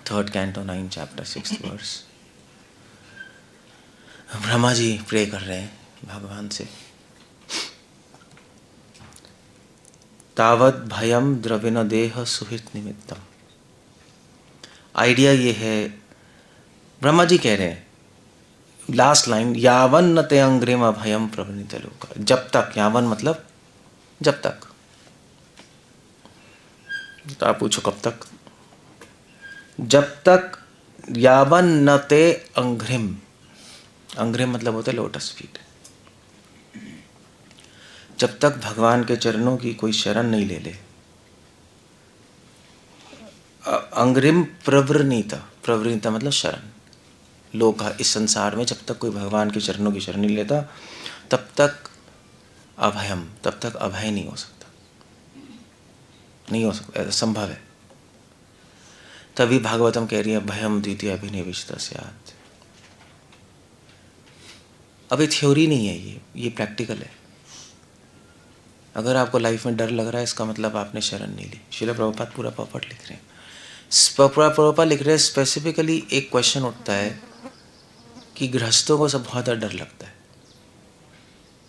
3rd canto 9th chapter 6th verse। Brahma ji pray कर रहे हैं भगवान से, तावत भयम द्रविण देह सुहित निमित्तम। आइडिया ये है, ब्रह्मा जी कह रहे हैं लास्ट लाइन, यावन न ते अंग्रेम अभयम प्रवृणित लोका। जब तक, यावन मतलब जब तक। तो आप पूछो कब तक? जब तक यावन न ते अंग्रिम, अंग्रिम मतलब होता है लोटस फीट। जब तक भगवान के चरणों की कोई शरण नहीं ले ले। अंग्रिम प्रवृणीता, प्रवृणीता मतलब शरण। लोका, इस संसार में जब तक कोई भगवान के चरणों की शरण नहीं लेता तब तक अभयम, तब तक अभय नहीं हो सकता, नहीं हो सकता, ऐसा संभव है। तभी भागवतम कह रही है भयम द्वितीय अभिनिविष्ट स्यात्। अब ये थ्योरी नहीं है, ये प्रैक्टिकल है। अगर आपको लाइफ में डर लग रहा है इसका मतलब आपने शरण नहीं ली। श्रील प्रभुपाद पूरा प्रॉपर लिख रहे हैं, प्रभुपाद लिख रहे हैं। स्पेसिफिकली एक क्वेश्चन उठता है कि गृहस्थों को सब बहुत डर लगता है,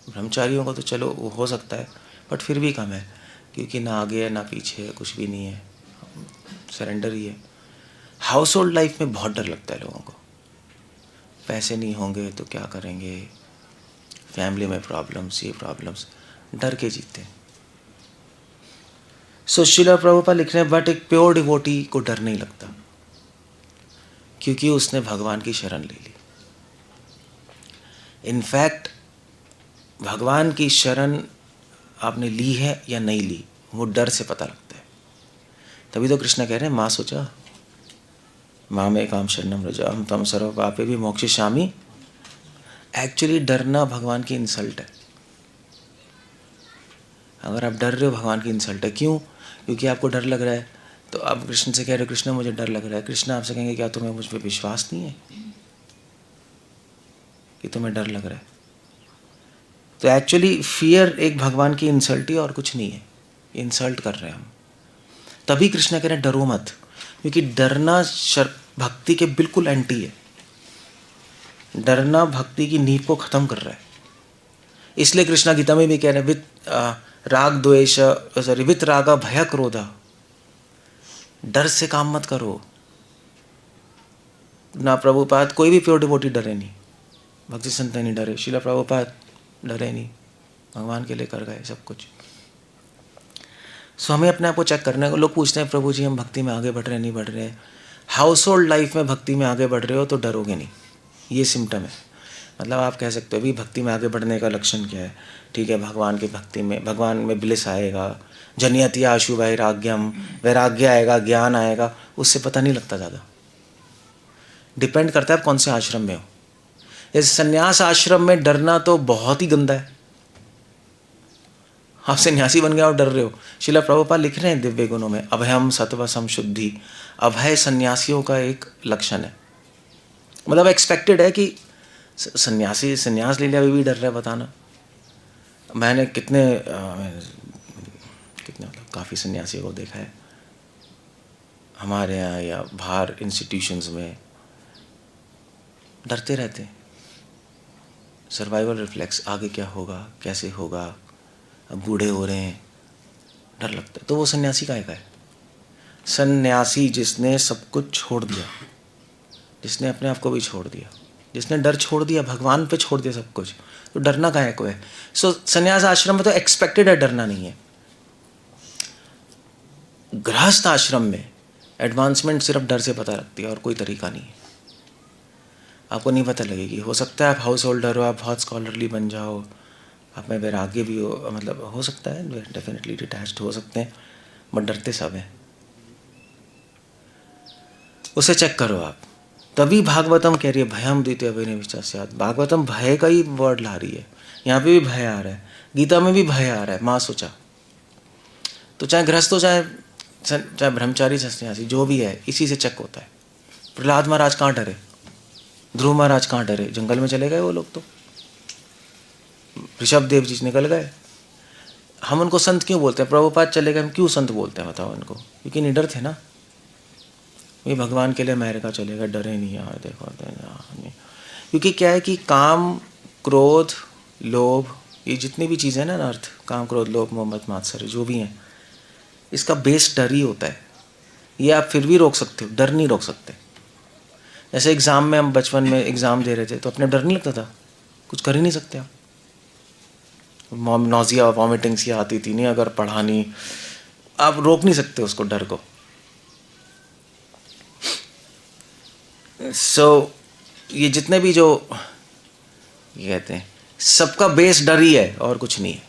ब्रह्मचारियों को तो चलो वो हो सकता है बट फिर भी कम है, क्योंकि ना आगे है ना पीछे है, कुछ भी नहीं है, सरेंडर ही है। हाउस होल्ड लाइफ में बहुत डर लगता है लोगों को, पैसे नहीं होंगे तो क्या करेंगे, फैमिली में प्रॉब्लम्स, ये प्रॉब्लम्स, डर के जीते। सो श्रील प्रभुपाद लिख रहे हैं बट एक प्योर डिवोटी को डर नहीं लगता, क्योंकि उसने भगवान की शरण ले ली। इनफैक्ट भगवान की शरण आपने ली है या नहीं ली वो डर से पता लगता है। तभी तो कृष्ण कह रहे हैं माँ सोचा माँ में काम शरणम रजा हम तम सर्व पापे भी मोक्षयिष्यामि। एक्चुअली डरना भगवान की इंसल्ट है। अगर आप डर रहे हो भगवान की इंसल्ट है। क्यों? क्योंकि आपको डर लग रहा है तो आप कृष्ण से कह रहे हो कृष्ण मुझे डर लग रहा है। कृष्ण आपसे कहेंगे क्या तुम्हें मुझ पर विश्वास नहीं है कि तुम्हें डर लग रहा है? तो एक्चुअली फियर एक भगवान की इंसल्ट ही और कुछ नहीं है, इंसल्ट कर रहे हैं हम। तभी कृष्ण कह रहे हैं डरो मत, क्योंकि डरना भक्ति के बिल्कुल एंटी है। डरना भक्ति की नींव को खत्म कर रहा है। इसलिए कृष्णा गीता में भी कह रहे हैं राग द्वेष सॉरी वित रागा भय क्रोधा, डर से काम मत करो ना। प्रभुपाद कोई भी प्योर डिवोटी डरे नहीं, भक्ति संत नहीं डरे, श्रील प्रभुपाद डरे नहीं, भगवान के लिए कर गए सब कुछ। सो हमें अपने आप को चेक करना है। लोग पूछते हैं प्रभु जी हम भक्ति में आगे बढ़ रहे हैं नहीं बढ़ रहे हैं। हाउस होल्ड लाइफ में भक्ति में आगे बढ़ रहे हो तो डरोगे नहीं, ये सिम्टम है। मतलब आप कह सकते हो भी भक्ति में आगे बढ़ने का लक्षण क्या है? ठीक है, भगवान की भक्ति में, भगवान में ब्लिस आएगा, जनियति आशु वैराग्यम, वैराग्य आएगा, ज्ञान आएगा, उससे पता नहीं लगता ज़्यादा। डिपेंड करता है आप कौन से आश्रम में हो। इस संन्यास आश्रम में डरना तो बहुत ही गंदा है। आप सन्यासी बन गए और डर रहे हो। श्रील प्रभुपाद लिख रहे हैं दिव्य गुणों में अभयम सत्वसम शुद्धि, अभय सन्यासियों का एक लक्षण है। मतलब एक्सपेक्टेड है कि सन्यासी सन्यास ले लिया अभी भी डर रहा है। बताना मैंने कितने मतलब काफ़ी सन्यासियों को देखा है हमारे यहाँ या बाहर इंस्टीट्यूशंस में, डरते रहते हैं। सर्वाइवल रिफ्लेक्स, आगे क्या होगा कैसे होगा, अब बूढ़े हो रहे हैं, डर लगता है। तो वो सन्यासी का है सन्यासी जिसने सब कुछ छोड़ दिया, जिसने अपने आप को भी छोड़ दिया, जिसने डर छोड़ दिया, भगवान पे छोड़ दिया सब कुछ, तो डरना काहे को है? सो सन्यास आश्रम में तो एक्सपेक्टेड है, डरना नहीं है। गृहस्थ आश्रम में एडवांसमेंट सिर्फ डर से पता लगती है और कोई तरीका नहीं है। आपको नहीं पता लगेगी। हो सकता है आप हाउस होल्डर हो, आप बहुत स्कॉलरली बन जाओ, आप में वैराग्य भी हो, मतलब हो सकता है डेफिनेटली डिटैच्ड हो सकते हैं, बट डरते सब हैं। उसे चेक करो आप। तभी भागवतम कह रही है भयम द्वितीय अभिनिविष्ट स्यात्। भागवतम भय का ही वर्ड ला रही है, यहाँ पे भी भय आ रहा है, गीता में भी भय आ रहा है। माँ सोचा तो चाहे गृहस्थ हो चाहे ब्रह्मचारी सन्यासी जो भी है, इसी से चेक होता है। प्रहलाद महाराज कहाँ डरे, ध्रुव महाराज कहाँ डरे, जंगल में चले गए वो लोग। तो ऋषभ देव जी निकल गए। हम उनको संत क्यों बोलते हैं? प्रभुपाद चले गए, हम क्यों संत बोलते हैं बताओ उनको? क्योंकि निडर थे ना। ये भगवान के लिए अमेरिका चलेगा, डरे नहीं यार, देखो नहीं। क्योंकि क्या है कि काम, क्रोध, लोभ, ये जितनी भी चीज़ें ना अर्थ, काम, क्रोध, लोभ, मोह, मद, मात्सर्य जो भी हैं, इसका बेस डर ही होता है। ये आप फिर भी रोक सकते हो, डर नहीं रोक सकते। जैसे एग्ज़ाम में, हम बचपन में एग्ज़ाम दे रहे थे तो अपने डर नहीं लगता था, कुछ कर ही नहीं सकते आप। नौजिया, वॉमिटिंग सी आती थी, नहीं अगर पढ़ा नहीं, आप रोक नहीं सकते उसको, डर को। ये जितने भी जो ये कहते हैं, सबका बेस डर ही है और कुछ नहीं है।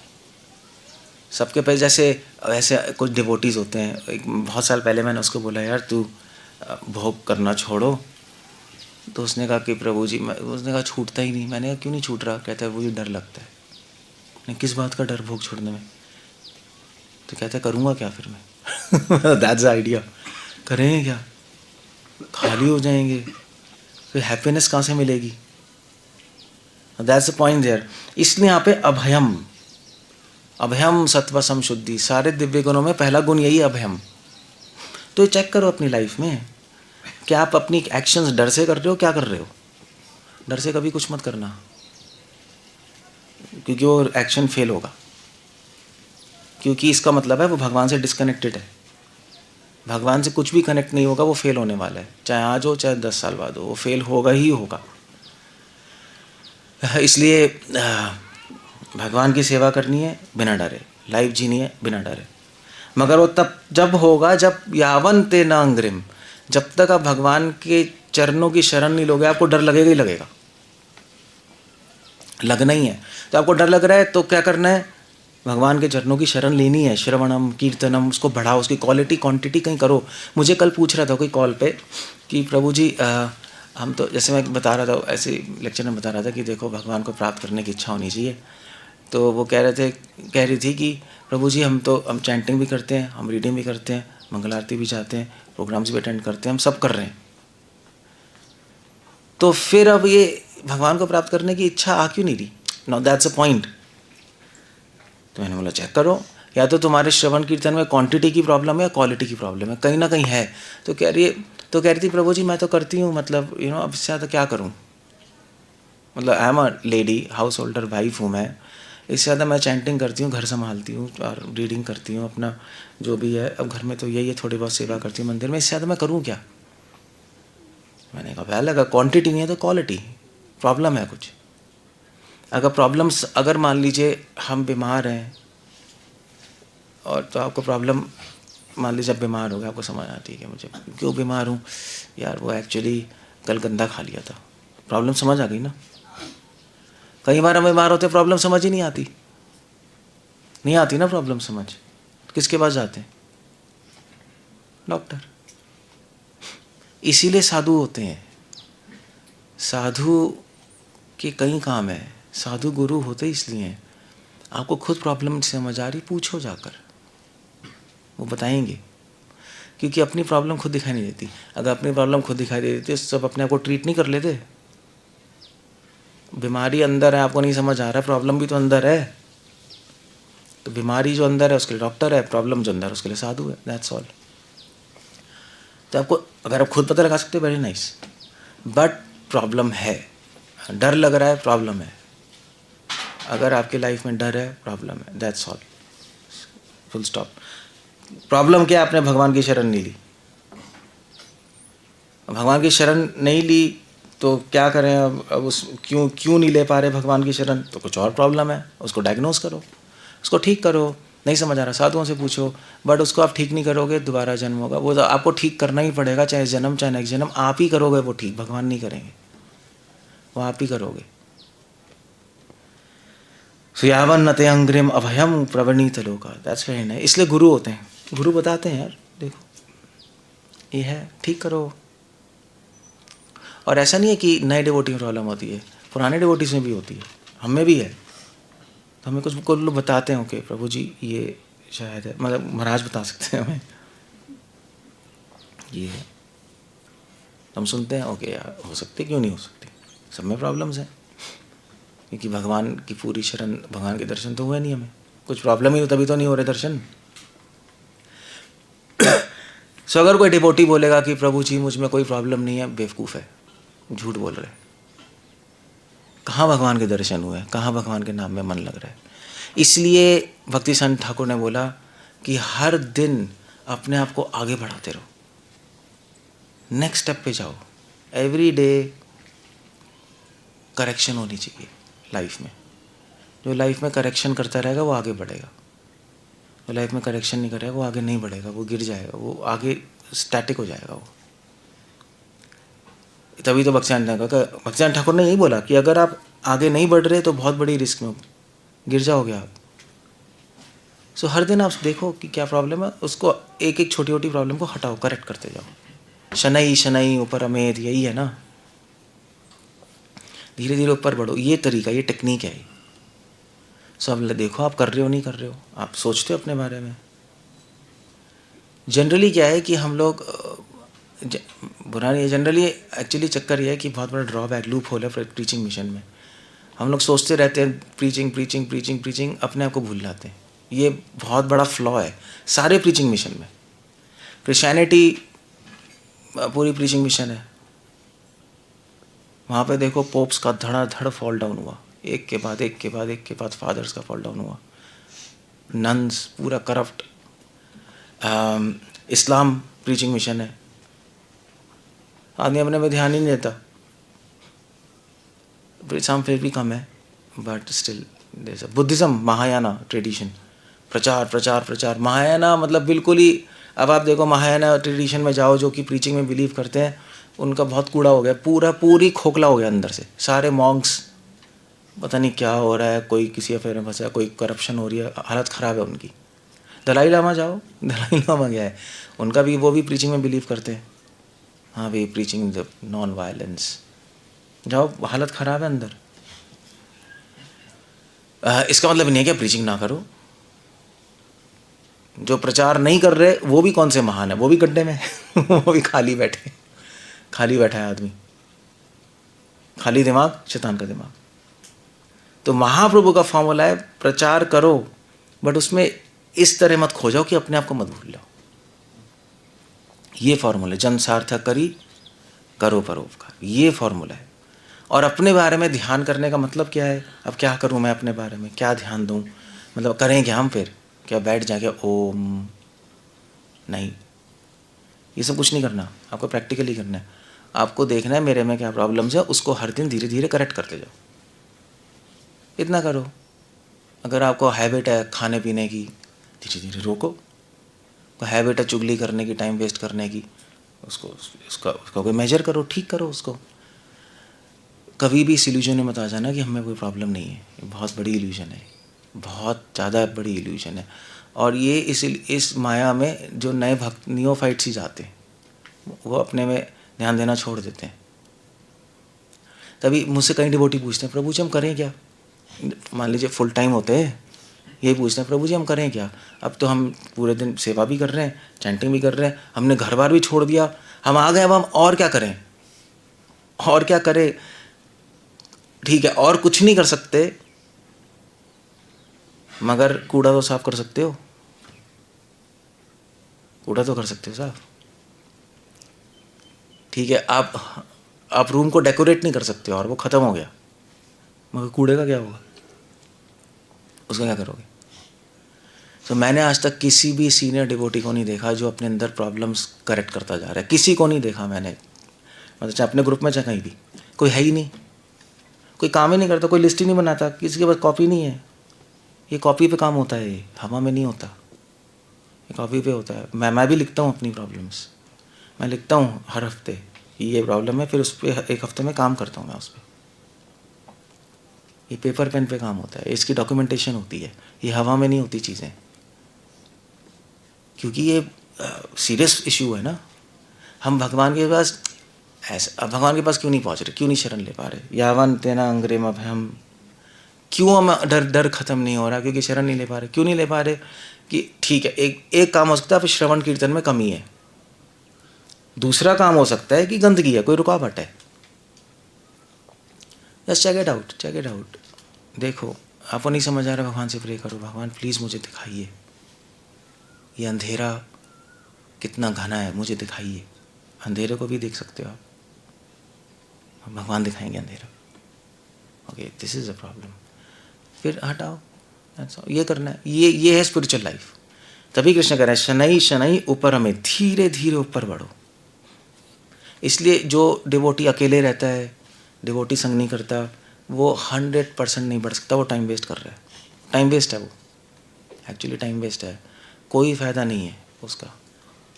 सबके पास जैसे ऐसे कुछ डिवोटीज होते हैं, बहुत साल पहले मैंने उसको बोला यार तू भोग करना छोड़ो, तो उसने कहा कि प्रभु जी, उसने कहा छूटता ही नहीं। मैंने कहा क्यों नहीं छूट रहा? कहता है वो डर लगता है। नहीं, किस बात का डर भोग छोड़ने में? तो कहता है करूँगा क्या फिर मैं? That's the idea. करेंगे क्या? खाली हो जाएंगे, फिर हैप्पीनेस कहाँ से मिलेगी? That's the point there. इसलिए यहाँ पे अभयम, अभयम सत्व समशुद्धि, सारे दिव्य गुणों में पहला गुण यही अभयम। तो चेक करो अपनी लाइफ में, क्या आप अपनी एक्शंस डर से कर रहे हो? क्या कर रहे हो? डर से कभी कुछ मत करना, क्योंकि वो एक्शन फेल होगा। क्योंकि इसका मतलब है वो भगवान से डिस्कनेक्टेड है। भगवान से कुछ भी कनेक्ट नहीं होगा, वो फेल होने वाला है। चाहे आज हो, चाहे 10 साल बाद हो, वो फेल होगा ही होगा। इसलिए भगवान की सेवा करनी है बिना डरे, लाइफ जीनी है बिना डरे। मगर वो तब जब होगा जब यावन ते न अंग्रिम, जब तक आप भगवान के चरणों की शरण नहीं लोगे, आपको डर लगेगा ही लगेगा, लगना ही है। तो आपको डर लग रहा है तो क्या करना है? भगवान के चरणों की शरण लेनी है, श्रवणम कीर्तनम, उसको बढ़ाओ, उसकी क्वालिटी क्वांटिटी कहीं करो। मुझे कल पूछ रहा था कोई कॉल पे कि प्रभु जी हम तो, जैसे मैं बता रहा था, ऐसे लेक्चर में बता रहा था कि देखो भगवान को प्राप्त करने की इच्छा होनी चाहिए। तो वो कह रही थी कि प्रभु जी हम चैंटिंग भी करते हैं, हम रीडिंग भी करते हैं, मंगल आरती भी जाते हैं, प्रोग्राम्स भी अटेंड करते हैं, हम सब कर रहे हैं, तो फिर अब ये भगवान को प्राप्त करने की इच्छा आ क्यों नहीं रही? No, that's a point. तो मैंने बोला चेक करो, या तो तुम्हारे श्रवण कीर्तन में क्वांटिटी की प्रॉब्लम है या क्वालिटी की प्रॉब्लम है, कहीं ना कहीं है। तो कह रही थी प्रभु जी मैं तो करती हूँ, मतलब अब इससे ज़्यादा क्या करूँ? मतलब I am a lady house holder wife हूँ मैं, इससे ज़्यादा मैं चैंटिंग करती हूँ, घर संभालती हूँ और रीडिंग करती हूँ, अपना जो भी है। अब घर में तो यही है, थोड़ी बहुत सेवा करती हूँ मंदिर में, इससे ज़्यादा मैं करूँ क्या? मैंने कहा पहले अगर क्वांटिटी नहीं है तो क्वालिटी, प्रॉब्लम है कुछ। अगर मान लीजिए हम बीमार हैं, और तो आपको प्रॉब्लम, मान लीजिए जब बीमार हो गए, आपको समझ आती है कि मुझे क्यों बीमार हूँ यार, वो एक्चुअली कल गंदा खा लिया था। प्रॉब्लम समझ आ गई ना? कई बार हम बीमार होते प्रॉब्लम समझ ही नहीं आती ना प्रॉब्लम समझ। किसके पास जाते हैं? डॉक्टर। इसीलिए साधु होते हैं। साधु के कई काम है, साधु गुरु होते इसलिए हैं। आपको खुद प्रॉब्लम समझ आ रही, पूछो जाकर, वो बताएंगे। क्योंकि अपनी प्रॉब्लम खुद दिखाई नहीं देती। अगर अपनी प्रॉब्लम खुद दिखाई दे देती तो सब अपने आप को ट्रीट नहीं कर लेते। बीमारी अंदर है, आपको नहीं समझ आ रहा, प्रॉब्लम भी तो अंदर है। तो बीमारी जो अंदर है उसके लिए डॉक्टर है, प्रॉब्लम जो अंदर है उसके लिए साधु है, दैट्स ऑल। तो आपको अगर आप खुद पता लगा सकते हो, वेरी नाइस। बट प्रॉब्लम है, डर लग रहा है, प्रॉब्लम है। अगर आपकी लाइफ में डर है, प्रॉब्लम है, that's all, full stop. Problem क्या? आपने भगवान की शरण नहीं ली। भगवान की शरण नहीं ली तो क्या करें? अब उस क्यों नहीं ले पा रहे भगवान की शरण? तो कुछ और प्रॉब्लम है, उसको डायग्नोज करो, उसको ठीक करो। नहीं समझ आ रहा, साधुओं से पूछो। बट उसको आप ठीक नहीं करोगे, दोबारा जन्म होगा। वो तो आपको ठीक करना ही पड़ेगा, चाहे जन्म चाहे नेक्स्ट जन्म, आप ही करोगे वो ठीक, भगवान नहीं करेंगे, वो आप ही करोगे। सुयावन नते अंग्रिम अभयम प्रवणीत लोका, दैट्स वेरी नाइस। इसलिए गुरु होते हैं, गुरु बताते हैं यार देखो ये है, ठीक करो। और ऐसा नहीं है कि नए डिवोटी में प्रॉब्लम होती है, पुराने डिवोटीज में भी होती है, हम में भी है। तो हमें कुछ लोग बताते हैं कि प्रभु जी ये शायद है, मतलब महाराज बता सकते हैं हमें ये है, हम सुनते हैं ओके यार, हो सकती, क्यों नहीं हो सकती, सब में प्रॉब्लम्स हैं। क्योंकि भगवान की पूरी शरण, भगवान के दर्शन तो हुए नहीं हमें, कुछ प्रॉब्लम ही हो तभी तो नहीं हो रहे दर्शन। सो अगर कोई डिवोटी बोलेगा कि प्रभु जी मुझ में कोई प्रॉब्लम नहीं है, बेवकूफ़ है, झूठ बोल रहे हैं। कहाँ भगवान के दर्शन हुए हैं, कहाँ भगवान के नाम में मन लग रहा है। इसलिए भक्ति संत ठाकुर ने बोला कि हर दिन अपने आप को आगे बढ़ाते रहो, नेक्स्ट स्टेप पे जाओ। एवरी डे करेक्शन होनी चाहिए लाइफ में। जो लाइफ में करेक्शन करता रहेगा वो आगे बढ़ेगा, जो लाइफ में करेक्शन नहीं करेगा वो आगे नहीं बढ़ेगा, वो गिर जाएगा, वो आगे स्टैटिक हो जाएगा वो। तभी तो भक्तिनाथ ठाकुर ने यही बोला कि अगर आप आगे नहीं बढ़ रहे तो बहुत बड़ी रिस्क में गिर जाओगे आप। सो हर दिन आप देखो कि क्या प्रॉब्लम है, उसको एक एक छोटी छोटी प्रॉब्लम को हटाओ, करेक्ट करते जाओ। शनई शनई ऊपर अमेध, यही है ना, धीरे धीरे ऊपर बढ़ो। ये तरीका, ये टेक्निक है। सो अब देखो आप कर रहे हो नहीं कर रहे हो, आप सोचते हो अपने बारे में। जनरली क्या है कि हम लोग बुरा नहीं है, जनरली एक्चुअली चक्कर ये है कि बहुत बड़ा ड्रॉबैक, लूप होल है प्रीचिंग मिशन में। हम लोग सोचते रहते हैं प्रीचिंग प्रीचिंग प्रीचिंग प्रीचिंग, अपने आप को भूल जाते हैं। ये बहुत बड़ा फ्लॉ है सारे प्रीचिंग मिशन में। क्रिश्चियनिटी पूरी प्रीचिंग मिशन है, वहाँ पे देखो पोप्स का धड़ाधड़ फॉल डाउन हुआ, एक के बाद एक के बाद एक के बाद फादर्स का फॉल डाउन हुआ, नन्स पूरा करप्ट। इस्लाम प्रीचिंग मिशन है, आदमी अपने में ध्यान ही नहीं देता। इस्लाम फिर भी कम है, बट स्टिल जैसे बुद्धिज़्म, महायाना ट्रेडिशन, प्रचार प्रचार प्रचार। महायाना मतलब बिल्कुल ही, अब आप देखो महायाना ट्रेडिशन में जाओ, जो कि प्रीचिंग में बिलीव करते हैं, उनका बहुत कूड़ा हो गया, पूरी खोखला हो गया अंदर से। सारे मॉन्क्स, पता नहीं क्या हो रहा है, कोई किसी अफेयर में फंसा है, कोई करप्शन हो रही है, हालत ख़राब है उनकी। दलाई लामा जाओ, दलाई लामा क्या है, उनका भी, वो भी प्रीचिंग में बिलीव करते हैं। हाँ भाई, प्रीचिंग द नॉन वायलेंस, जाओ, हालत ख़राब है अंदर। इसका मतलब नहीं है कि प्रीचिंग ना करो। जो प्रचार नहीं कर रहे वो भी कौन से महान है, वो भी गड्ढे में वो भी खाली बैठा है आदमी, खाली दिमाग, शैतान का दिमाग। तो महाप्रभु का फॉर्मूला है, प्रचार करो बट उसमें इस तरह मत खो जाओ कि अपने आप को मत भूल जाओ। ये फॉर्मूला, जन सार्थक करी करो परोपकार, ये फॉर्मूला है। और अपने बारे में ध्यान करने का मतलब क्या है, अब क्या करूं मैं अपने बारे में, क्या ध्यान दूं, मतलब करें क्या हम फिर, क्या बैठ जाके ओम, नहीं, ये सब कुछ नहीं करना, आपको प्रैक्टिकली करना है। आपको देखना है मेरे में क्या प्रॉब्लम्स है, उसको हर दिन धीरे धीरे करेक्ट करते जाओ, इतना करो। अगर आपको हैबिट है खाने पीने की, धीरे धीरे रोको। कोई हैबिट है चुगली करने की, टाइम वेस्ट करने की, उसका कोई मेजर करो, ठीक करो उसको। कभी भी इस इल्यूजन में मत आ जाना कि हमें कोई प्रॉब्लम नहीं है, ये बहुत बड़ी इल्यूजन है, बहुत ज़्यादा बड़ी इल्यूजन है। और ये इस माया में जो नए भक्त नियोफाइट्स ही जाते हैं, वो अपने में ध्यान देना छोड़ देते हैं। तभी मुझसे कई डिवोटी पूछते हैं, प्रभु जी हम करें क्या। मान लीजिए फुल टाइम होते हैं, यही पूछते हैं, प्रभु जी हम करें क्या। अब तो हम पूरे दिन सेवा भी कर रहे हैं, चैंटिंग भी कर रहे हैं, हमने घर बार भी छोड़ दिया, हम आ गए, अब हम और क्या करें, और क्या करें। ठीक है, और कुछ नहीं कर सकते, मगर कूड़ा तो साफ कर सकते हो, कूड़ा तो कर सकते हो साफ। ठीक है, आप रूम को डेकोरेट नहीं कर सकते और वो ख़त्म हो गया, मगर कूड़े का क्या होगा, उसका क्या करोगे। तो मैंने आज तक किसी भी सीनियर डिवोटी को नहीं देखा जो अपने अंदर प्रॉब्लम्स करेक्ट करता जा रहा है, किसी को नहीं देखा मैंने, मतलब चाहे अपने ग्रुप में चाहे कहीं भी, कोई है ही नहीं, कोई काम ही नहीं करता, कोई लिस्ट ही नहीं बनाता, किसी के पास कॉपी नहीं है। ये कॉपी पे काम होता है, ये हवा में नहीं होता, ये कॉपी पे होता है। मैं भी लिखता हूँ अपनी प्रॉब्लम्स, मैं लिखता हूँ हर हफ्ते ये प्रॉब्लम है, फिर उस पर एक हफ्ते में काम करता हूँ मैं उस पर। ये पेपर पेन पे काम होता है, इसकी डॉक्यूमेंटेशन होती है, ये हवा में नहीं होती चीज़ें, क्योंकि ये सीरियस इशू है ना। हम भगवान के पास ऐसा, भगवान के पास क्यों नहीं पहुँच रहे, क्यों नहीं शरण ले पा रहे। यावन तेना अंग्रेम अभयम, क्यों हम डर ख़त्म नहीं हो रहा, क्योंकि शरण नहीं ले पा रहे। क्यों नहीं ले पा रहे कि ठीक है, एक काम हो सकता है फिर श्रवण कीर्तन में कमी है, दूसरा काम हो सकता है कि गंदगी है, कोई रुकावट है। Just check it out. देखो आपको नहीं समझ आ रहा, भगवान से प्रे करो, भगवान प्लीज़ मुझे दिखाइए, ये अंधेरा कितना घना है मुझे दिखाइए। अंधेरे को भी देख सकते हो आप, भगवान दिखाएंगे अंधेरा। Okay, this is a problem. फिर हटाओ, ये करना है, ये है स्पिरिचुअल लाइफ। तभी कृष्ण कह रहे हैं शनै शनै ऊपर हमें, धीरे धीरे ऊपर बढ़ो। इसलिए जो डिवोटी अकेले रहता है, डिवोटी संग नहीं करता, वो 100% नहीं बढ़ सकता, वो टाइम वेस्ट कर रहा है। टाइम वेस्ट है वो, एक्चुअली टाइम वेस्ट है, कोई फ़ायदा नहीं है उसका।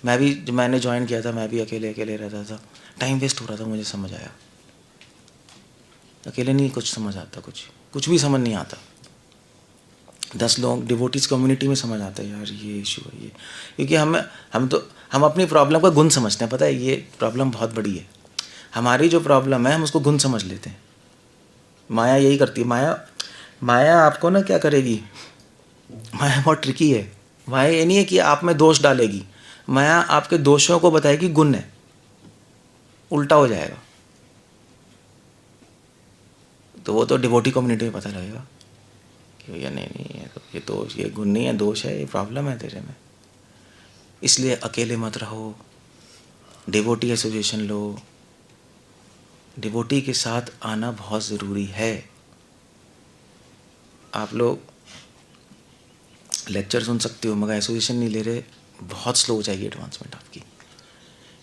मैं भी, जब मैंने ज्वाइन किया था, मैं भी अकेले अकेले रहता था, टाइम वेस्ट हो रहा था। मुझे समझ आया अकेले नहीं कुछ समझ आता, कुछ भी समझ नहीं आता। 10 लोग डिवोटीज कम्युनिटी में समझ आता है यार ये इशू है ये, क्योंकि हम अपनी प्रॉब्लम का गुण समझते हैं। पता है ये प्रॉब्लम बहुत बड़ी है, हमारी जो प्रॉब्लम है हम उसको गुण समझ लेते हैं। माया यही करती है। माया आपको ना क्या करेगी, माया बहुत ट्रिकी है। माया ये नहीं है कि आप में दोष डालेगी, माया आपके दोषों को बताएगी गुण है, उल्टा हो जाएगा। तो वो तो डिवोटी कम्युनिटी में पता लगेगा कि भैया नहीं है, तो ये दोष, ये गुण नहीं है, दोष है, ये प्रॉब्लम है तेरे में। इसलिए अकेले मत रहो, डिवोटी एसोसिएशन लो, डिवोटी के साथ आना बहुत ज़रूरी है। आप लोग लेक्चर सुन सकते हो मगर एसोसिएशन नहीं ले रहे, बहुत स्लो हो जाएगी एडवांसमेंट आपकी।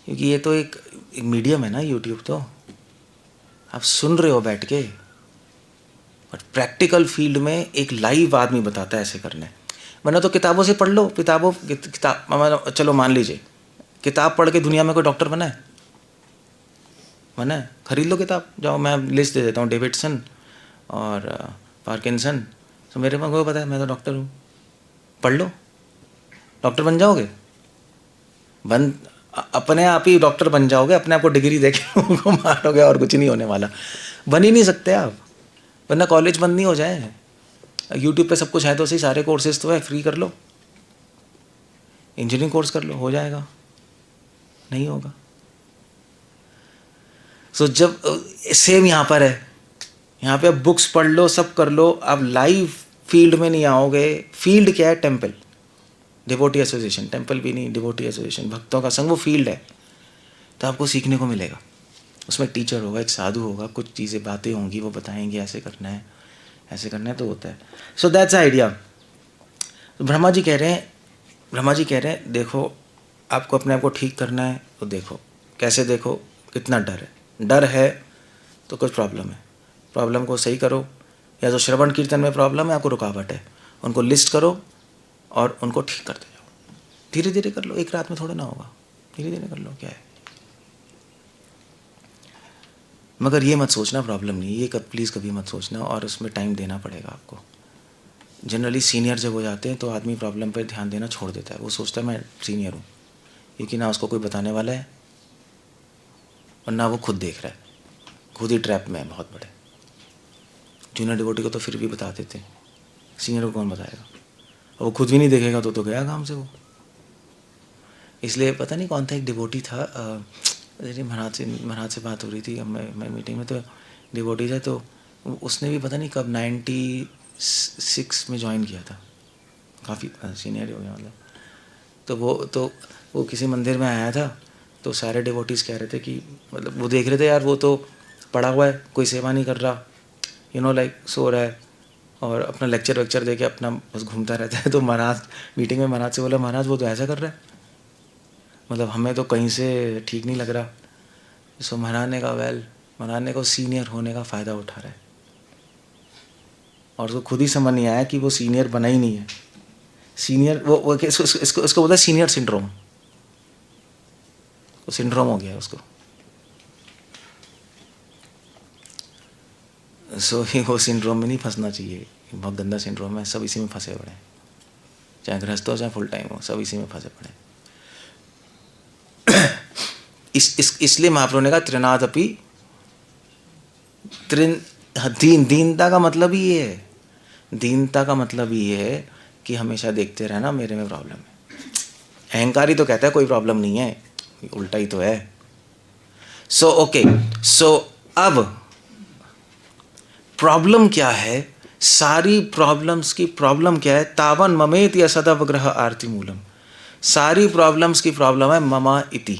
क्योंकि ये तो एक मीडियम है ना यूट्यूब, तो आप सुन रहे हो बैठ के, बट प्रैक्टिकल फील्ड में एक लाइव आदमी बताता है ऐसे करना है। वरना तो किताबों से पढ़ लो, किताब चलो मान लीजिए किताब पढ़ के दुनिया में कोई डॉक्टर बना है? खरीद लो किताब, जाओ, मैं लिस्ट दे देता हूँ, डेविडसन और पार्किंसन, तो मेरे को पता है, मैं तो डॉक्टर हूँ, पढ़ लो, डॉक्टर बन जाओगे। अपने आप ही डॉक्टर बन जाओगे, अपने आप को डिग्री देके उनको मारोगे, और कुछ नहीं होने वाला। बन ही नहीं सकते आप, वरना कॉलेज बंद नहीं हो जाए। यूट्यूब पे सब कुछ है तो सही, सारे कोर्सेज तो है, फ्री कर लो, इंजीनियरिंग कोर्स कर लो, हो जाएगा। नहीं होगा। सो जब सेम यहाँ पर है, यहाँ पे आप बुक्स पढ़ लो, सब कर लो, आप लाइव फील्ड में नहीं आओगे। फील्ड क्या है? Temple, devotee association. टेम्पल भी नहीं, डिवोटी एसोसिएशन, भक्तों का संग, वो फील्ड है। तो आपको सीखने को मिलेगा, उसमें टीचर होगा, एक साधु होगा, कुछ चीज़ें बातें होंगी, वो बताएंगे ऐसे करना है, ऐसे करना है, तो होता है। So that's idea. Brahma ji कह रहे हैं देखो, आपको अपने आप को ठीक करना है तो देखो, कैसे देखो, कितना डर है तो कुछ प्रॉब्लम है, प्रॉब्लम को सही करो। या जो श्रवण कीर्तन में प्रॉब्लम है, आपको रुकावट है, उनको लिस्ट करो और उनको ठीक करते जाओ। धीरे धीरे कर लो, एक रात में थोड़ा ना होगा, धीरे धीरे कर लो, क्या है। मगर ये मत सोचना प्रॉब्लम नहीं, ये प्लीज़ कभी मत सोचना, और उसमें टाइम देना पड़ेगा आपको। जनरली सीनियर जब हो जाते हैं तो आदमी प्रॉब्लम पर ध्यान देना छोड़ देता है, वो सोचता है मैं सीनियर हूँ, क्योंकि ना उसको कोई बताने वाला है और ना वो खुद देख रहा है, खुद ही ट्रैप में है बहुत बड़े। जूनियर डिवोटी को तो फिर भी बता देते हैं, सीनियर को कौन बताएगा, और वो खुद भी नहीं देखेगा तो गया काम से वो। इसलिए पता नहीं कौन था, एक डिवोटी था, महाराज से बात हो रही थी मैं मीटिंग में, तो डिवोटी है, तो उसने भी पता नहीं कब 96 में ज्वाइन किया था, काफ़ी सीनियर हो गया मतलब। तो वो किसी मंदिर में आया था, तो सारे डिवोटीज़ कह रहे थे कि मतलब वो देख रहे थे यार, वो तो पड़ा हुआ है, कोई सेवा नहीं कर रहा, लाइक सो रहा है, और अपना लेक्चर दे के अपना बस घूमता रहता है। तो महाराज मीटिंग में महाराज से बोला, महाराज वो तो ऐसा कर रहा है, मतलब हमें तो कहीं से ठीक नहीं लग रहा। सो महाराज ने कहा सीनियर होने का फ़ायदा उठा रहा है, और उसको खुद ही समझ नहीं आया कि वो सीनियर बना ही नहीं है। सीनियर वो इसको बोलता है सीनियर सिंड्रोम, वो सिंड्रोम हो गया उसको। सो वो सिंड्रोम में नहीं फंसना चाहिए, बहुत गंदा सिंड्रोम है, सब इसी में फंसे पड़े हैं, चाहे गृहस्थ हो चाहे फुल टाइम हो, सब इसी में फंसे पड़े। इसलिए महाप्रभु ने कहा त्रिनादपि दीनता का मतलब ही ये है, दीनता का मतलब ये है कि हमेशा देखते रहना मेरे में प्रॉब्लम है। अहंकारी तो कहता है कोई प्रॉब्लम नहीं है, उल्टा ही तो है। सो अब प्रॉब्लम क्या है, सारी प्रॉब्लम्स की प्रॉब्लम क्या है, तावन ममेत या सदावग्रह आरती मूलम, सारी प्रॉब्लम्स की प्रॉब्लम है ममा इति।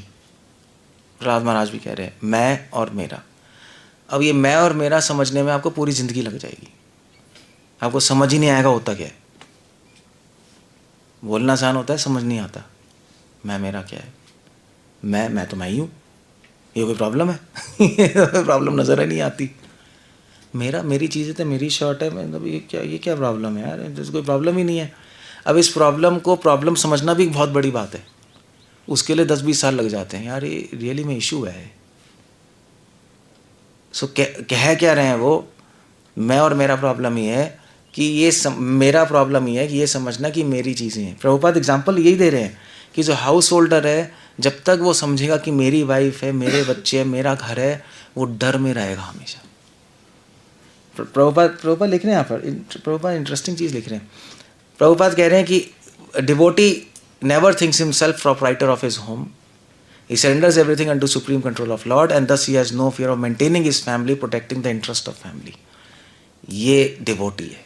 प्रहलाद महाराज भी कह रहे हैं मैं और मेरा। अब ये मैं और मेरा समझने में आपको पूरी जिंदगी लग जाएगी, आपको समझ ही नहीं आएगा होता क्या है। बोलना आसान होता है, समझ नहीं आता मैं मेरा क्या है। मैं तो मैं ही हूँ, ये कोई प्रॉब्लम है? ये प्रॉब्लम नज़र ही नहीं आती। मेरा मेरी चीज़ें तो मेरी शर्ट है, मतलब ये क्या प्रॉब्लम है यार, जैसे कोई प्रॉब्लम ही नहीं है। अब इस प्रॉब्लम को प्रॉब्लम समझना भी एक बहुत बड़ी बात है, उसके लिए 10-20 साल लग जाते हैं यार, ये रियली में इशू है। सो कह क्या रहे हैं वो, मैं और मेरा प्रॉब्लम ही है कि मेरा प्रॉब्लम ही है कि ये समझना कि मेरी चीज़ें हैं। प्रभुपाद एग्जाम्पल यही दे रहे हैं कि जो हाउस होल्डर है, जब तक वो समझेगा कि मेरी वाइफ है, मेरे बच्चे हैं, मेरा घर है, वो डर में रहेगा हमेशा। प्रभुपाद लिख रहे हैं यहाँ पर, प्रभुपाद इंटरेस्टिंग चीज़ लिख रहे हैं। प्रभुपाद कह रहे हैं कि devotee never thinks himself proprietor of his home, he surrenders everything unto supreme control of Lord and thus he has no fear of maintaining his family, protecting the interest of family. ये devotee है।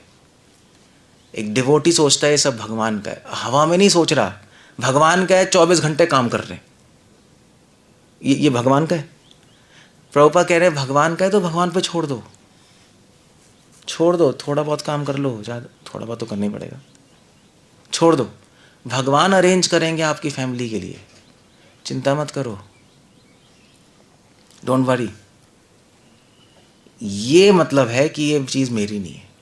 एक devotee सोचता है ये सब भगवान का है, हवा में नहीं सोच रहा, भगवान का है, 24 घंटे काम कर रहे हैं, ये भगवान का है। प्रभुपाद कह रहे हैं भगवान का है तो भगवान पे छोड़ दो, थोड़ा बहुत काम कर लो, ज़्यादा थोड़ा बहुत तो करना ही पड़ेगा, छोड़ दो, भगवान अरेंज करेंगे आपकी फैमिली के लिए, चिंता मत करो, डोंट वरी। ये मतलब है कि ये चीज़ मेरी नहीं है।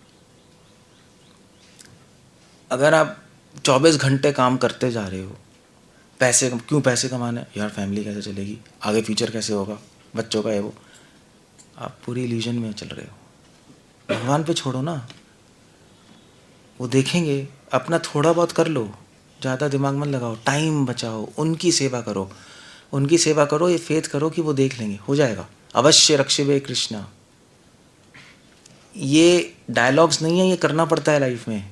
अगर आप 24 घंटे काम करते जा रहे हो, क्यों पैसे कमाने यार, फैमिली कैसे चलेगी, आगे फ्यूचर कैसे होगा, बच्चों का है वो, आप पूरी इल्यूजन में चल रहे हो। भगवान पे छोड़ो ना, वो देखेंगे, अपना थोड़ा बहुत कर लो, ज़्यादा दिमाग मत लगाओ, टाइम बचाओ, उनकी सेवा करो, ये फेथ करो कि वो देख लेंगे, हो जाएगा। अवश्य रक्षिवे कृष्णा, ये डायलॉग्स नहीं है, ये करना पड़ता है लाइफ में।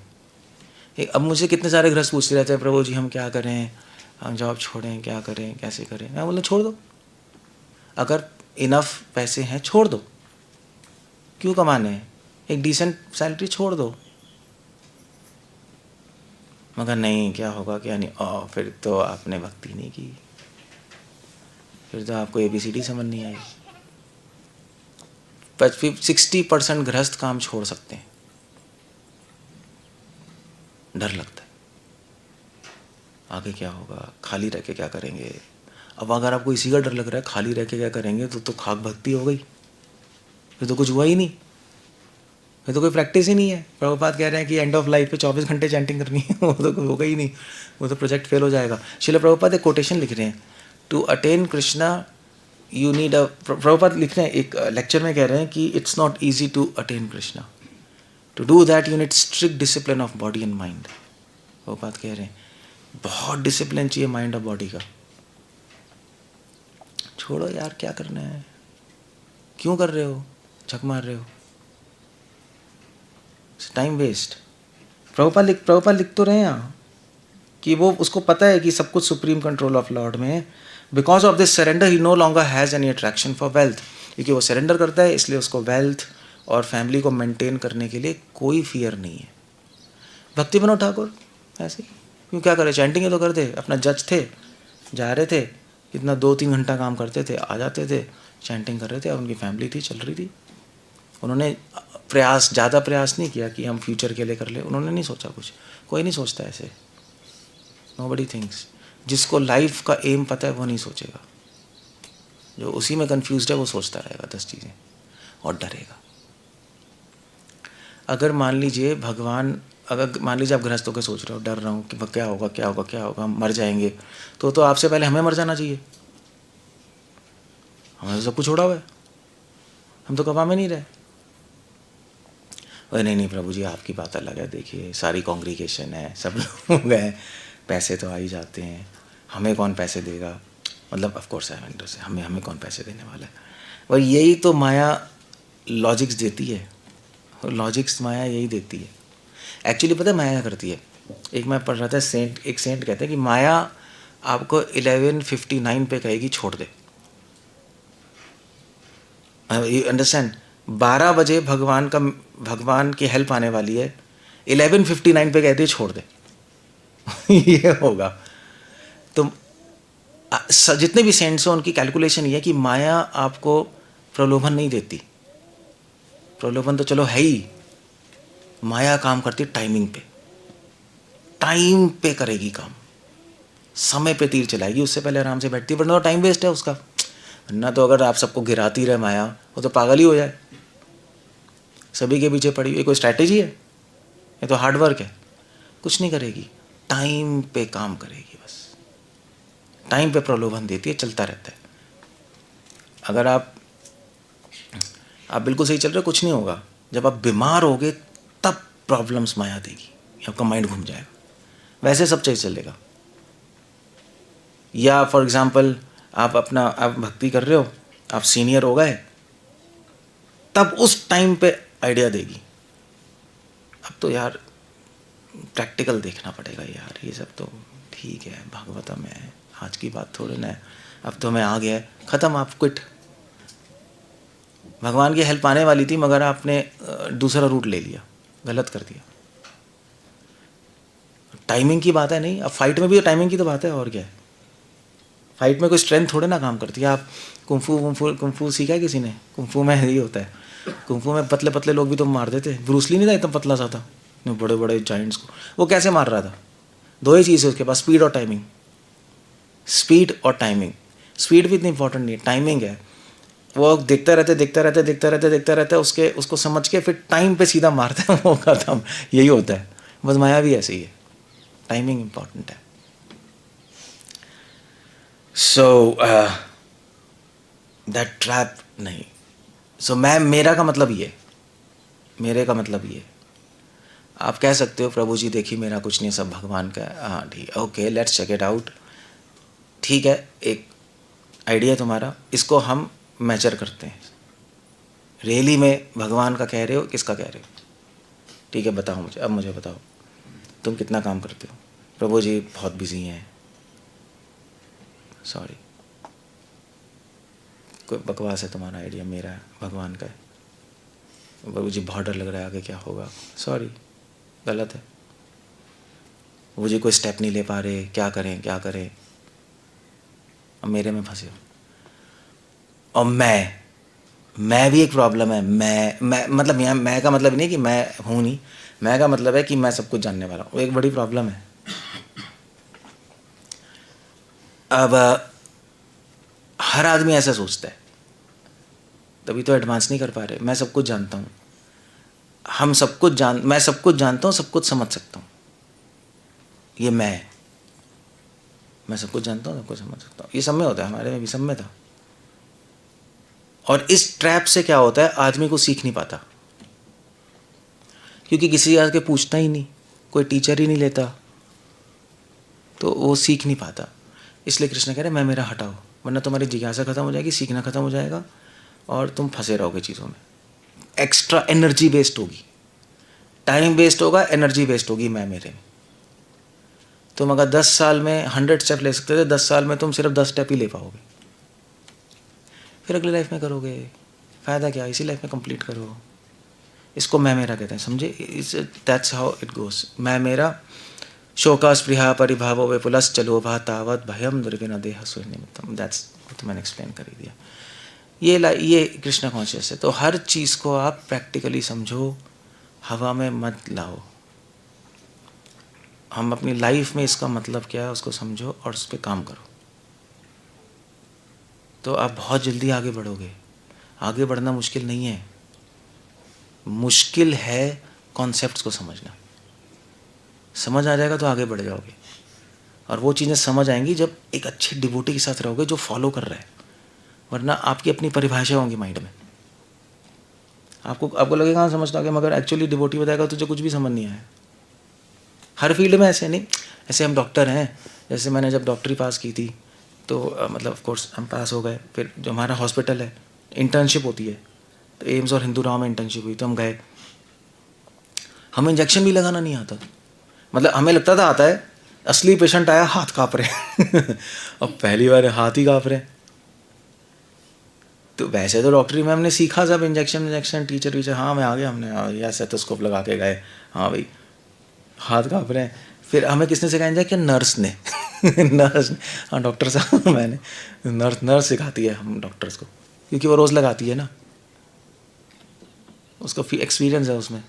अब मुझे कितने सारे गृहस्थ पूछते रहते हैं, प्रभु जी हम क्या करें, हम जॉब छोड़ें, क्या करें, कैसे करें। मैं बोला छोड़ दो, अगर इनफ पैसे हैं छोड़ दो, क्यों कमाने हैं, एक डिसेंट सैलरी छोड़ दो। मगर नहीं, क्या होगा क्या नहीं, फिर तो आपने भक्ति नहीं की, फिर तो आपको ABCD समझ नहीं आई। 60% गृहस्थ काम छोड़ सकते हैं, डर लगता है आगे क्या होगा, खाली रह के क्या करेंगे। अब अगर आपको इसी का डर लग रहा है खाली रह के क्या करेंगे, तो खाक भक्ति हो गई, फिर तो कुछ हुआ ही नहीं, फिर तो कोई प्रैक्टिस ही नहीं है। प्रभुपाद कह रहे हैं कि एंड ऑफ लाइफ पे 24 घंटे चैंटिंग करनी है, वो तो होगा ही नहीं, वो तो प्रोजेक्ट फेल हो जाएगा। श्रील प्रभुपाद एक कोटेशन लिख रहे हैं, to attain Krishna you need a, Prabhupada लिख रहे हैं एक लेक्चर में, कह रहे हैं कि it's not easy to attain Krishna, to do that you need strict discipline of body and mind. Prabhupada कह रहे हैं बहुत डिसिप्लिन चाहिए माइंड और बॉडी का। छोड़ो यार, क्या करना है, क्यों कर रहे हो, झक मार रहे हो, टाइम वेस्ट। प्रभुपाद लिख तो रहे हैं यहाँ कि वो उसको पता है कि सब कुछ सुप्रीम कंट्रोल ऑफ लॉर्ड में है। Because of this surrender he no longer has any attraction for wealth, क्योंकि वो सरेंडर करता है इसलिए उसको वेल्थ और फैमिली को मेंटेन करने के लिए कोई फियर नहीं है। भक्ति विनोद ठाकुर ऐसे ही, क्यों क्या करे, चैंटिंग ही तो करते, अपना जज थे, जा रहे थे, इतना 2-3 घंटा काम करते थे, आ जाते थे, चैंटिंग कर रहे थे, और उनकी फैमिली थी, चल रही थी। उन्होंने ज़्यादा प्रयास नहीं किया कि हम फ्यूचर के लिए कर ले, उन्होंने नहीं सोचा कुछ, कोई नहीं सोचता ऐसे, नोबडी थिंक्स। जिसको लाइफ का एम पता है वो नहीं सोचेगा, जो उसी में कंफ्यूज्ड है वो सोचता रहेगा 10 चीज़ें और डरेगा। अगर मान लीजिए आप गृहस्थ होकर सोच रहे हो, डर रहा हूँ कि क्या होगा, हम मर जाएंगे, तो आपसे पहले हमें मर जाना चाहिए। हमें तो सब कुछ छोड़ा हुआ है, हम तो कमा में नहीं रहे। अरे नहीं प्रभु जी आपकी बात अलग है, देखिए सारी कॉन्ग्रीगेशन है, सब लोग हैं, पैसे तो आ ही जाते हैं, हमें कौन पैसे देगा, मतलब ऑफ कोर्स हमें कौन पैसे देने वाला है। और यही तो माया लॉजिक्स देती है, लॉजिक्स माया यही देती है। एक्चुअली पता है माया क्या करती है, एक मैं पढ़ रहा था, एक सेंट कहते हैं कि माया आपको 11:59 पे कहेगी छोड़ दे, यू अंडरस्टैंड। 12 बजे भगवान की हेल्प आने वाली है, 11:59 पे कहती है छोड़ दे। ये होगा, जितने भी सेंट्स हैं उनकी कैलकुलेशन ये है कि माया आपको प्रलोभन नहीं देती। प्रलोभन तो चलो है ही, माया काम करती टाइमिंग पे। टाइम पे करेगी काम, समय पे तीर चलाएगी, उससे पहले आराम से बैठती है, वरना तो टाइम वेस्ट है उसका। ना तो अगर आप सबको गिराती रहे माया, वो तो पागल ही हो जाए। सभी के पीछे पड़ी हुई कोई स्ट्रैटेजी है? ये तो हार्ड वर्क है। कुछ नहीं करेगी, टाइम पे काम करेगी बस। टाइम पे प्रलोभन देती है, चलता रहता है। अगर आप बिल्कुल सही चल रहे हो, कुछ नहीं होगा। जब आप बीमार होगे तब प्रॉब्लम्स माया देगी, आपका माइंड घूम जाएगा। वैसे सब चीज़ चलेगा। या फॉर एग्जांपल आप भक्ति कर रहे हो, आप सीनियर हो गए, तब उस टाइम पे आइडिया देगी। अब तो यार प्रैक्टिकल देखना पड़ेगा यार, ये सब तो ठीक है, भागवतम है, आज की बात थोड़ी ना है, अब तो मैं आ गया, ख़त्म, आप क्विट। भगवान की हेल्प आने वाली थी मगर आपने दूसरा रूट ले लिया, गलत कर दिया। टाइमिंग की बात है नहीं, अब फाइट में भी तो टाइमिंग की तो बात है, और क्या है। फाइट में कोई स्ट्रेंथ थोड़े ना काम करती है। आप कुंफू सीखा है किसी ने? कुंफू में यही होता है, कुंफू में पतले पतले लोग भी तो मार देते। ब्रूस ली नहीं था इतना पतला सा था, बड़े बड़े जाइंट्स को वो कैसे मार रहा था? दो ही चीज़ है उसके पास, स्पीड और टाइमिंग। स्पीड और टाइमिंग। स्पीड भी इतनी इंपॉर्टेंट नहीं है, टाइमिंग है। वो देखते रहते उसको समझ के फिर टाइम पे सीधा मारते हैं, वो खत्म। यही होता है, बस माया भी ऐसे ही है, टाइमिंग इंपॉर्टेंट है। सो दैट ट्रैप नहीं। सो मेरा का मतलब ये, आप कह सकते हो प्रभु जी देखिए मेरा कुछ नहीं, सब भगवान का है। हाँ ठीक है, okay, let's check it out. ठीक है, एक आइडिया तुम्हारा, इसको हम मेजर करते हैं। रियली में भगवान का कह रहे हो, किसका कह रहे हो? ठीक है, बताओ मुझे, अब मुझे बताओ तुम कितना काम करते हो? प्रभु जी बहुत बिजी हैं, सॉरी। कोई बकवास है तुम्हारा आइडिया, मेरा भगवान का है। प्रभु जी बहुत डर लग रहा है, आगे क्या होगा, सॉरी, गलत है। प्रभु जी कोई स्टेप नहीं ले पा रहे, क्या करें। अब मेरे में फंसे हो। और मैं भी एक प्रॉब्लम है। मैं मतलब यहाँ मैं का मतलब नहीं कि मैं हूँ नहीं, मैं का मतलब है कि मैं सब कुछ जानने वाला हूँ, एक बड़ी प्रॉब्लम है। अब हर आदमी ऐसा सोचता है, तभी तो एडवांस नहीं कर पा रहे। मैं सब कुछ जानता हूँ, मैं सब कुछ जानता हूँ, सब कुछ समझ सकता हूँ। ये मैं सब कुछ जानता हूँ, सब कुछ समझ सकता हूँ। ये सब में होता है, हमारे में भी सब में था। और इस ट्रैप से क्या होता है, आदमी को सीख नहीं पाता, क्योंकि किसी आके पूछता ही नहीं, कोई टीचर ही नहीं लेता, तो वो सीख नहीं पाता। इसलिए कृष्ण कह रहे मैं मेरा हटाओ, वरना तुम्हारी जिज्ञासा खत्म हो जाएगी, सीखना खत्म हो जाएगा और तुम फंसे रहोगे चीज़ों में। एक्स्ट्रा एनर्जी वेस्ट होगी, टाइम वेस्ट होगा, एनर्जी वेस्ट होगी मैं मेरे में। तुम अगर 10 साल में 100 स्टेप ले सकते थे, 10 साल में तुम सिर्फ 10 स्टेप ही ले पाओगे। फिर अगली लाइफ में करोगे, फ़ायदा क्या, इसी लाइफ में कंप्लीट करो। इसको मैं मेरा कहते हैं, समझे? That's how it goes. मैं मेरा शोका स्पृहा परिभावो विपुलस चलोभा तावत भयम दुर्विना देह सुनिमित्तम। दैट्स तो मैंने एक्सप्लेन कर ही दिया। ये कृष्ण कॉन्शियस है। तो हर चीज़ को आप प्रैक्टिकली समझो, हवा में मत लाओ। हम अपनी लाइफ में इसका मतलब क्या है उसको समझो और उस पर काम करो, तो आप बहुत जल्दी आगे बढ़ोगे। आगे बढ़ना मुश्किल नहीं है, मुश्किल है कॉन्सेप्ट्स को समझना। समझ आ जाएगा तो आगे बढ़ जाओगे, और वो चीज़ें समझ आएंगी जब एक अच्छे डिवोटी के साथ रहोगे जो फॉलो कर रहा है, वरना आपकी अपनी परिभाषा होंगी माइंड में। आपको लगेगा हाँ समझता कि, मगर एक्चुअली डिवोटी बताएगा तुझे कुछ भी समझ नहीं आया। हर फील्ड में ऐसे नहीं, ऐसे हम डॉक्टर हैं, जैसे मैंने जब डॉक्टरी पास की थी तो मतलब ऑफ कोर्स हम पास हो गए। फिर जो हमारा हॉस्पिटल है, इंटर्नशिप होती है, तो एम्स और हिंदू राव में इंटर्नशिप हुई, तो हम गए। हमें इंजेक्शन भी लगाना नहीं आता, मतलब हमें लगता था आता है। असली पेशेंट आया, हाथ काँप रहे अब पहली बार हाथ ही काँप रहे। तो वैसे तो डॉक्टरी में हमने सीखा सब, इंजेक्शन टीचर वीचर, हाँ मैं आ गया, हमने या स्टेथोस्कोप लगा के गए, हाँ भाई हाथ काँप रहे हैं। फिर हमें किसने सिखाया इंजेक्शन? नर्स ने नर्स, हाँ डॉक्टर साहब, मैंने नर्स सिखाती है हम डॉक्टर्स को, क्योंकि वो रोज़ लगाती है ना, उसका एक्सपीरियंस है उसमें।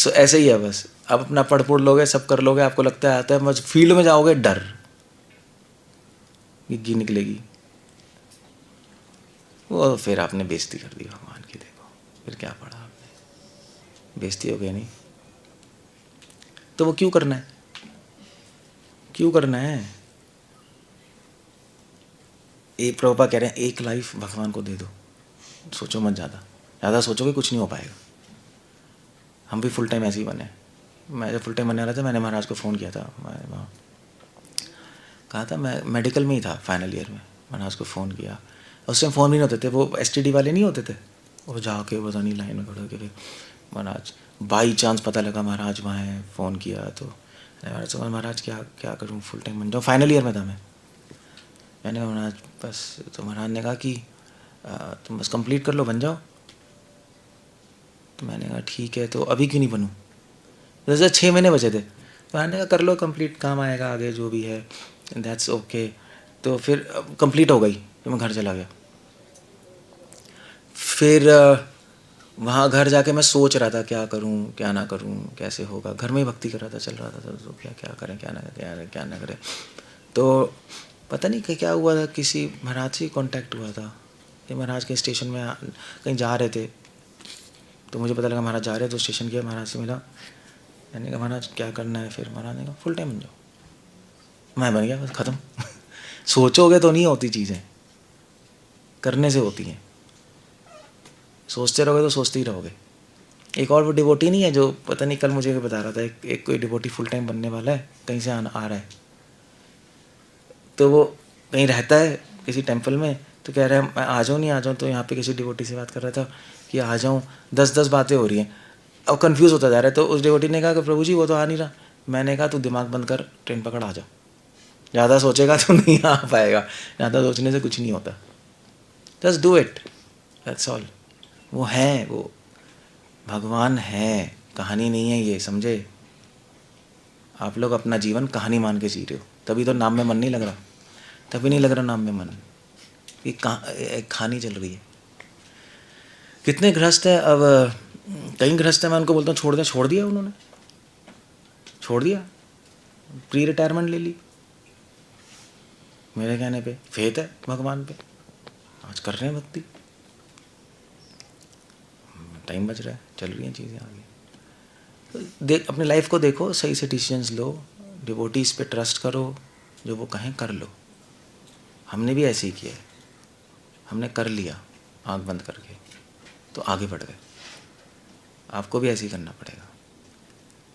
ऐसे ही है बस, आप अपना पढ़ पुढ़ लोगे, सब कर लोगे, आपको लगता है आता है, बस फील्ड में जाओगे डर गिग्गी निकलेगी, वो फिर आपने बेइज्जती कर दी भगवान की। देखो फिर क्या पढ़ा आपने, बेइज्जती हो गई नहीं, तो वो क्यों करना है, क्यों करना है? एक प्रभुपा कह रहे हैं एक लाइफ भगवान को दे दो, सोचो मत, ज़्यादा सोचोगे कुछ नहीं हो पाएगा। हम भी फुल टाइम ऐसे ही बने। मैं जब फुल टाइम बनने वाला था, मैंने महाराज को फ़ोन किया था, मैं वहाँ कहा था, मैं मेडिकल में ही था फाइनल ईयर में, महाराज को फ़ोन किया। उस टाइम फ़ोन भी नहीं होते थे, वो STD वाले नहीं होते थे, वो जाके पता नहीं लाइन में खड़े होकर महाराज, बाई चांस पता लगा महाराज वहाँ है, फ़ोन किया तो महाराज, महाराज क्या करूँ, फुल टाइम बन जाऊँ, फाइनल ईयर में था मैं। मैंने कहा महाराज बस, तो महाराज ने कहा कि तुम बस कंप्लीट कर लो, बन जाओ। तो मैंने कहा ठीक है, तो अभी क्यों नहीं बनूँ? जैसे 6 महीने बचे थे, तो मैंने कहा कर लो कंप्लीट, काम आएगा आगे जो भी है, दैट्स ओके। तो फिर कंप्लीट हो गई, तो मैं घर चला गया। फिर वहाँ घर जाके मैं सोच रहा था क्या करूँ क्या ना करूँ, कैसे होगा। घर में ही भक्ति कर रहा था, चल रहा था, तो क्या करें क्या ना करें। तो पता नहीं क्या हुआ था, किसी महाराज से कांटेक्ट हुआ था कि महाराज के स्टेशन में कहीं जा रहे थे, तो मुझे पता लगा महाराज जा रहे हैं, तो स्टेशन किया, महाराज से मिला। मैंने कहा महाराज क्या करना है? फिर महाराज ने कहा फुल टाइम बन जाओ। मैं बन गया, बस ख़त्म। सोचोगे तो नहीं होती चीज़ें, करने से होती हैं। सोचते रहोगे तो सोचते ही रहोगे। एक और वो डिवोटी नहीं है जो, पता नहीं कल मुझे बता रहा था, एक कोई डिवोटी फुल टाइम बनने वाला है, कहीं से आ रहा है, तो वो कहीं रहता है किसी टेम्पल में, तो कह रहा है मैं आ जाऊँ नहीं आ जाऊँ। तो यहाँ पे किसी डिवोटी से बात कर रहा था कि आ जाऊँ, 10 बातें हो रही हैं, अब कंफ्यूज होता जा रहा है। तो उस डिवोटी ने कहा कि प्रभु जी वो तो आ नहीं रहा। मैंने कहा तू दिमाग बंद कर, ट्रेन पकड़ आ जा, ज़्यादा सोचेगा तो नहीं आ पाएगा, ज़्यादा सोचने से कुछ नहीं होता। Just do it, that's all. वो है, वो भगवान है, कहानी नहीं है ये, समझे? आप लोग अपना जीवन कहानी मान के जी रहे हो, तभी तो नाम में मन नहीं लग रहा, तभी नहीं लग रहा नाम में मन, ये कहानी चल रही है। कितने गृहस्थ है, अब कई गृहस्थ है, मैं उनको बोलता हूँ छोड़ दें, छोड़ दिया उन्होंने, छोड़ दिया, प्री रिटायरमेंट ले ली मेरे कहने पे। फेथ है भगवान पे, आज कर रहे हैं भक्ति, टाइम बच रहा है, चल रही हैं चीज़ें आगे। तो देख, अपनी लाइफ को देखो, सही से डिसीजंस लो, डिवोटीज पे ट्रस्ट करो, जो वो कहें कर लो। हमने भी ऐसे ही किया, हमने कर लिया आँख बंद करके, तो आगे बढ़ गए। आपको भी ऐसे ही करना पड़ेगा,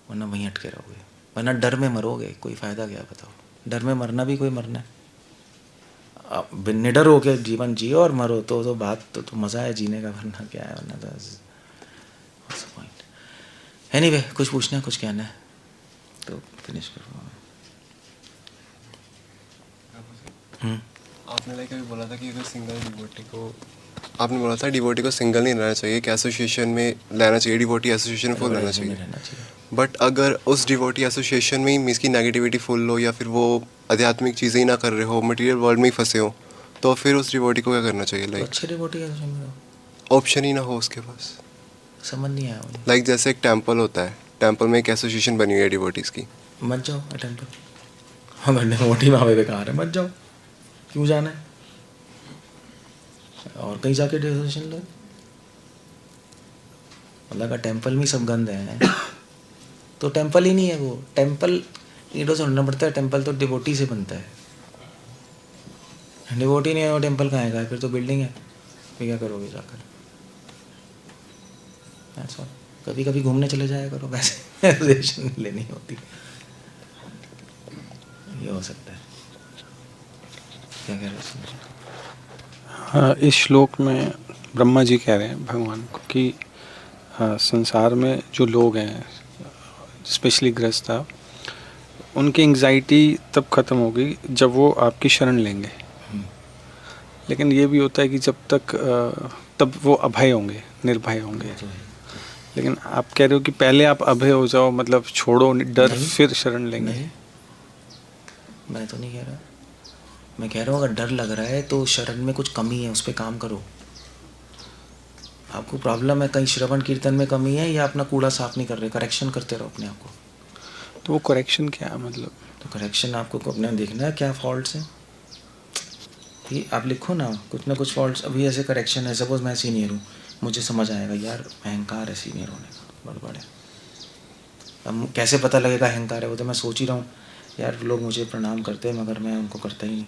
वरना वहीं अटके रहोगे, वरना डर में मरोगे। कोई फ़ायदा क्या, बताओ? डर में मरना भी कोई मरना है? आप निडर होके जीवन जियो और मरो तो बात तो मज़ा है जीने का, वरना क्या है, वरना तो पॉइंट। एनीवे, कुछ पूछना है, कुछ कहना है तो फिनिश करूँगा मैं। आपने लाइक अभी बोला था कि अगर सिंगल डिवोटी को, आपने बोला था डिवोटी को सिंगल नहीं रहना चाहिए, कि एसोसिएशन में रहना चाहिए, डिवोटी एसोसिएशन में फुल रहना चाहिए। बट अगर उस डिवोटी एसोसिएशन में ही मीन्स की नेगेटिविटी फुल हो, या फिर वो आध्यात्मिक चीज़ें ही ना कर रहे हो, मटेरियल वर्ल्ड में ही फंसे हो, तो फिर उस डिवोटी को क्या करना चाहिए? लाइक अच्छे डिवोटी है, ऑप्शन ही ना हो उसके पास, समझ नहीं आया मुझे। लाइक जैसे एक टेम्पल होता है, टेम्पल में एक एसोसिएशन बनी हुई है डिवोटीज़ की, मत जाओ टेम्पल, अगर डिवोटी वहाँ पे बेकार है, मत जाओ, क्यों जाना है? और कहीं जाके डिसीजन लो। मतलब का टेम्पल में सब गंद है तो टेम्पल ही नहीं है वो। टेम्पल ईंटों से ढूंढना पड़ता है, टेम्पल तो डिवोटी से बनता है। डिवोटी नहीं है वो टेम्पल कहाँ है? फिर तो बिल्डिंग है, फिर क्या करोगे जाकर? ऐसा कभी कभी घूमने चले जाया करो, वैसे डिसीजन लेनी होती, ये हो सकता है। क्या कह रहे हो? हाँ, इस श्लोक में ब्रह्मा जी कह रहे हैं भगवान को कि संसार में जो लोग हैं, स्पेशली गृहस्थ, उनकी एंग्जाइटी तब ख़त्म होगी जब वो आपकी शरण लेंगे। लेकिन ये भी होता है कि जब तक तब वो अभय होंगे, निर्भय होंगे। लेकिन आप कह रहे हो कि पहले आप अभय हो जाओ, मतलब छोड़ो डर, फिर शरण लेंगे। नहीं, मैं तो नहीं कह रहा, मैं कह रहा हूँ अगर डर लग रहा है तो शरण में कुछ कमी है, उस पर काम करो। आपको प्रॉब्लम है कहीं श्रवण कीर्तन में कमी है या अपना कूड़ा साफ नहीं कर रहे, करेक्शन करते रहो अपने आप को। तो वो करेक्शन क्या है मतलब? तो करेक्शन आपको अपने देखना है क्या फॉल्ट्स हैं, ये आप लिखो ना कुछ फॉल्ट्स। अभी ऐसे करेक्शन है, सपोज मैं सीनियर हूँ, मुझे समझ आएगा यार अहंकार है सीनियर होने का, बड़बड़ है। अब कैसे पता लगेगा अहंकार है, वो तो मैं सोच ही रहा हूँ यार लोग मुझे प्रणाम करते हैं मगर मैं उनको करता ही नहीं।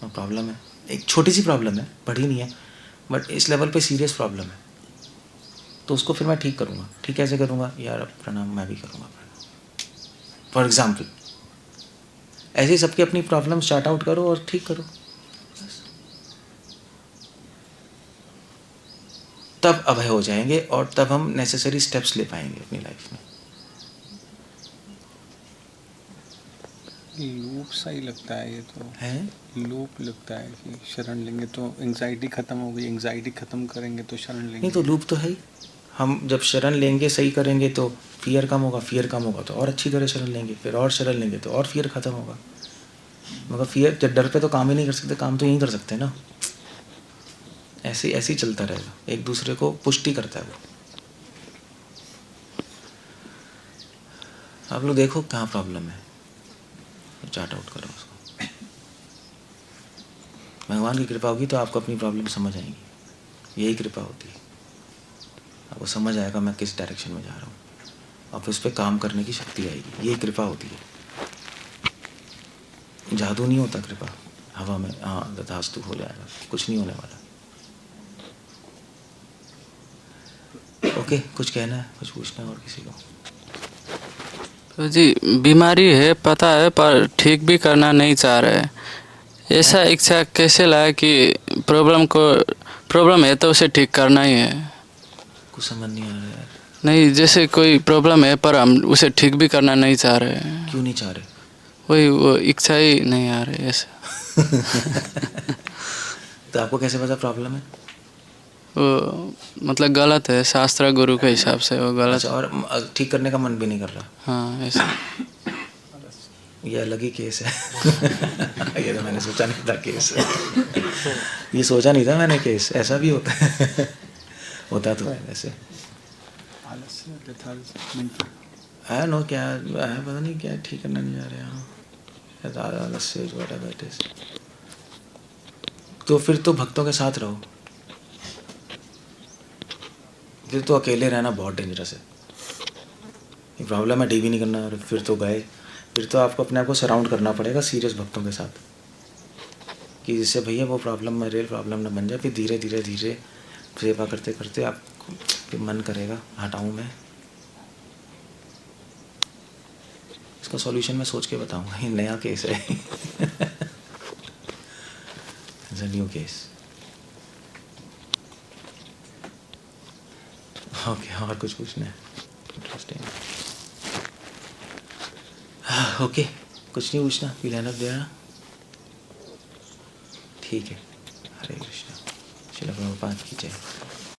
प्रॉब्लम है, एक छोटी सी प्रॉब्लम है, बड़ी नहीं है, बट इस लेवल पे सीरियस प्रॉब्लम है। तो उसको फिर मैं ठीक करूँगा। ठीक कैसे करूँगा यार, अब प्रणाम मैं भी करूँगा प्रणाम, फॉर एग्ज़ाम्पल। ऐसे ही सबकी अपनी प्रॉब्लम स्टार्ट आउट करो और ठीक करो, तब अभय हो जाएंगे और तब हम नेसेसरी स्टेप्स ले पाएंगे अपनी लाइफ में। लूप सा ही लगता है ये तो है लूप लगता है कि शरण लेंगे तो एंग्जाइटी खत्म हो गई, एंग्जाइटी खत्म करेंगे तो शरण लेंगे। नहीं तो लूप तो है ही। हम जब शरण लेंगे सही करेंगे तो फियर कम होगा, फियर कम होगा तो और अच्छी तरह शरण लेंगे, फिर और शरण लेंगे तो और फियर खत्म होगा। मगर फियर जब डर पे तो काम ही नहीं कर सकते, काम तो यहीं कर सकते हैं ना। ऐसे ही चलता रहेगा, एक दूसरे को पुष्टि करता है वो। आप लोग देखो कहाँ प्रॉब्लम है, चार्ट आउट करो उसको। भगवान की कृपा होगी तो आपको अपनी प्रॉब्लम समझ आएंगी, यही कृपा होती है। आपको समझ आएगा मैं किस डायरेक्शन में जा रहा हूँ, और फिर उस पर काम करने की शक्ति आएगी, यही कृपा होती है। जादू नहीं होता कृपा, हवा में हाँ तथास्तु हो जाएगा, कुछ नहीं होने वाला। ओके, कुछ कहना है, कुछ पूछना है और किसी को? तो जी बीमारी है पता है पर ठीक भी करना नहीं चाह रहे, ऐसा इच्छा कैसे लाए कि प्रॉब्लम है तो उसे ठीक करना ही है। कुछ समझ नहीं आ रहा यार। नहीं, जैसे कोई प्रॉब्लम है पर हम उसे ठीक भी करना नहीं चाह रहे। क्यों नहीं चाह रहे? वही वो इच्छा ही नहीं आ रही ऐसा। तो आपको कैसे पता प्रॉब्लम है? वो मतलब गलत है, शास्त्र गुरु के हिसाब से वो गलत। अच्छा, और ठीक करने का मन भी नहीं कर रहा? हाँ ऐसा। ये अलग ही केस है। ये तो मैंने सोचा नहीं था केस। ये सोचा नहीं था मैंने केस, ऐसा भी होता है। होता तो है वैसे। है नो क्या है, पता नहीं क्या ठीक करना नहीं जा रहे हैं। ज़्यादा आलस्य बैठे, तो फिर तो भक्तों के साथ रहो। फिर तो अकेले रहना बहुत डेंजरस है। ये प्रॉब्लम है, टीवी नहीं करना, और फिर तो गए। फिर तो आपको अपने आप को सराउंड करना पड़ेगा सीरियस भक्तों के साथ, कि जिससे भैया वो प्रॉब्लम में रियल प्रॉब्लम ना बन जाए। फिर धीरे धीरे धीरे सेवा करते करते आपको फिर मन करेगा हटाऊँ मैं। इसका सॉल्यूशन मैं सोच के बताऊँगा, ये नया केस है। It's a new case. Okay, और कुछ पूछना है? इंटरेस्टिंग। ओके, कुछ नहीं पूछना, फिर लाइन अप देना। ठीक है, हरे कृष्णा। श्रील प्रभुपाद की जय।